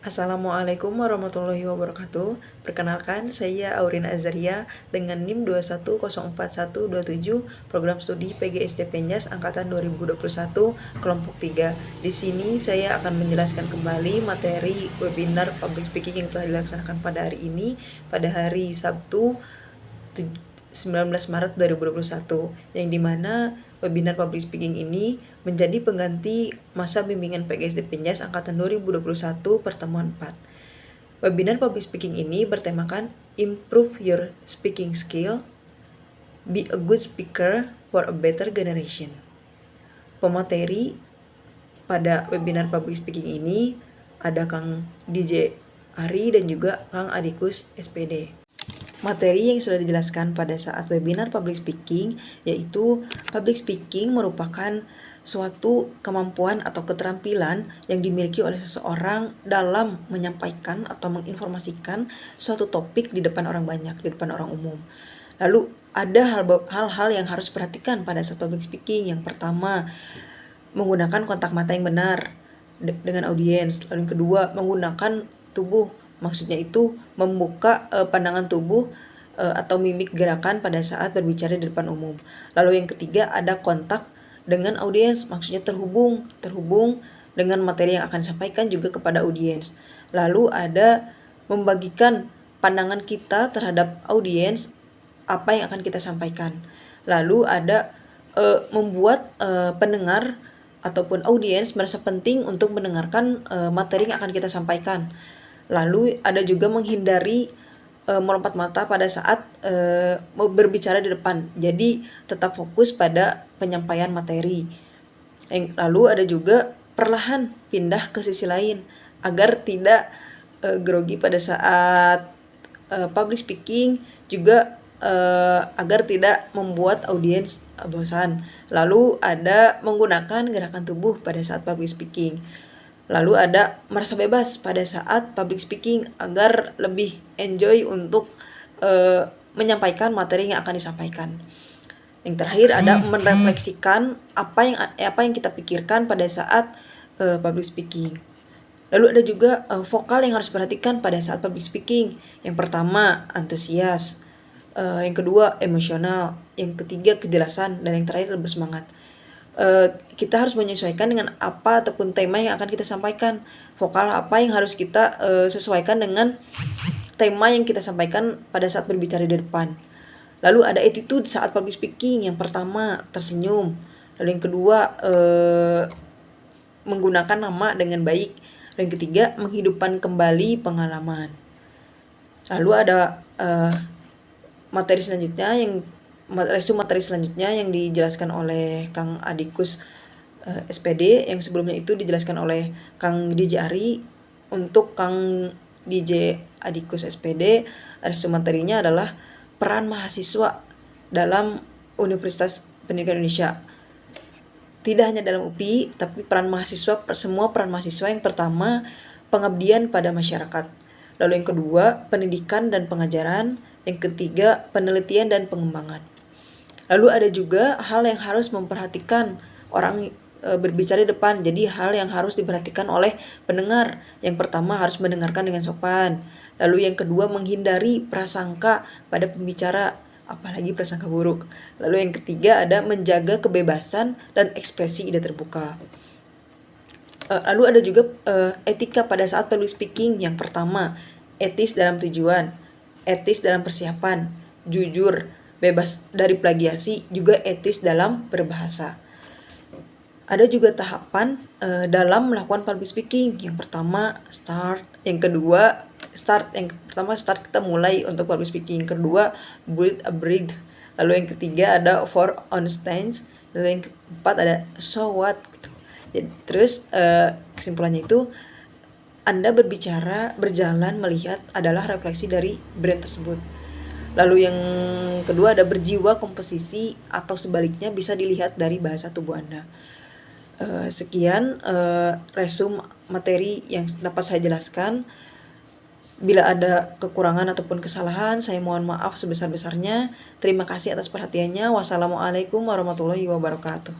Assalamualaikum warahmatullahi wabarakatuh. Perkenalkan, saya Aurin Azaria dengan NIM 21041127, Program Studi PGSD Penjas Angkatan 2021, Kelompok 3. Di sini saya akan menjelaskan kembali materi webinar Public Speaking yang telah dilaksanakan pada hari ini, pada hari Sabtu 19 Maret 2021, yang dimana webinar Public Speaking ini menjadi pengganti masa bimbingan PGSD Penjas Angkatan 2021 pertemuan 4. Webinar Public Speaking ini bertemakan Improve Your Speaking Skill, Be a Good Speaker for a Better Generation. Pemateri pada webinar Public Speaking ini ada Kang DJ Ari dan juga Kang Adikus SPD. Materi yang sudah dijelaskan pada saat webinar Public Speaking, yaitu Public Speaking merupakan suatu kemampuan atau keterampilan yang dimiliki oleh seseorang dalam menyampaikan atau menginformasikan suatu topik di depan orang banyak, di depan orang umum. Lalu ada hal-hal yang harus diperhatikan pada saat Public Speaking. Yang pertama, menggunakan kontak mata yang benar dengan audiens. Lalu yang kedua, menggunakan tubuh. Maksudnya itu membuka pandangan tubuh atau mimik gerakan pada saat berbicara di depan umum. Lalu yang ketiga, ada kontak dengan audiens, maksudnya terhubung dengan materi yang akan disampaikan juga kepada audiens. Lalu ada membagikan pandangan kita terhadap audiens, apa yang akan kita sampaikan. Lalu ada membuat pendengar ataupun audiens merasa penting untuk mendengarkan materi yang akan kita sampaikan. Lalu ada juga menghindari melompat mata pada saat mau berbicara di depan. Jadi tetap fokus pada penyampaian materi. Lalu ada juga perlahan pindah ke sisi lain agar tidak grogi pada saat public speaking, juga agar tidak membuat audiens bosan. Lalu ada menggunakan gerakan tubuh pada saat public speaking. Lalu ada merasa bebas pada saat public speaking agar lebih enjoy untuk menyampaikan materi yang akan disampaikan. Yang terakhir ada merefleksikan apa yang kita pikirkan pada saat public speaking. Lalu ada juga vokal yang harus diperhatikan pada saat public speaking. Yang pertama, antusias. Yang kedua, emosional. Yang ketiga, kejelasan. Dan yang terakhir, bersemangat. Kita harus menyesuaikan dengan apa ataupun tema yang akan kita sampaikan. Vokal apa yang harus kita sesuaikan dengan tema yang kita sampaikan pada saat berbicara di depan. Lalu ada attitude saat public speaking. Yang pertama, tersenyum. Lalu yang kedua, menggunakan nama dengan baik. Dan yang ketiga, menghidupkan kembali pengalaman. Lalu ada materi selanjutnya yang dijelaskan oleh Kang Adikus SPD, yang sebelumnya itu dijelaskan oleh Kang DJ Ari. Untuk Kang DJ Adikus SPD, resume materinya adalah peran mahasiswa dalam Universitas Pendidikan Indonesia. Tidak hanya dalam UPI, tapi semua peran mahasiswa. Yang pertama, pengabdian pada masyarakat. Lalu yang kedua, pendidikan dan pengajaran. Yang ketiga, penelitian dan pengembangan. Lalu ada juga hal yang harus memperhatikan orang berbicara di depan. Jadi hal yang harus diperhatikan oleh pendengar. Yang pertama, harus mendengarkan dengan sopan. Lalu yang kedua, menghindari prasangka pada pembicara, apalagi prasangka buruk. Lalu yang ketiga, ada menjaga kebebasan dan ekspresi ide terbuka. Lalu ada juga etika pada saat public speaking. Yang pertama, etis dalam tujuan, etis dalam persiapan, jujur, bebas dari plagiasi, juga etis dalam berbahasa. Ada juga tahapan dalam melakukan public speaking. Yang pertama, start. Yang pertama start, kita mulai untuk public speaking. Yang kedua, build a bridge. Lalu yang ketiga ada for on stage. Lalu yang keempat ada so what gitu. Terus kesimpulannya itu, Anda berjalan, melihat adalah refleksi dari brand tersebut. Lalu yang kedua ada berjiwa komposisi, atau sebaliknya bisa dilihat dari bahasa tubuh Anda. Sekian resume materi yang dapat saya jelaskan. Bila ada kekurangan ataupun kesalahan, saya mohon maaf sebesar-besarnya. Terima kasih atas perhatiannya. Wassalamualaikum warahmatullahi wabarakatuh.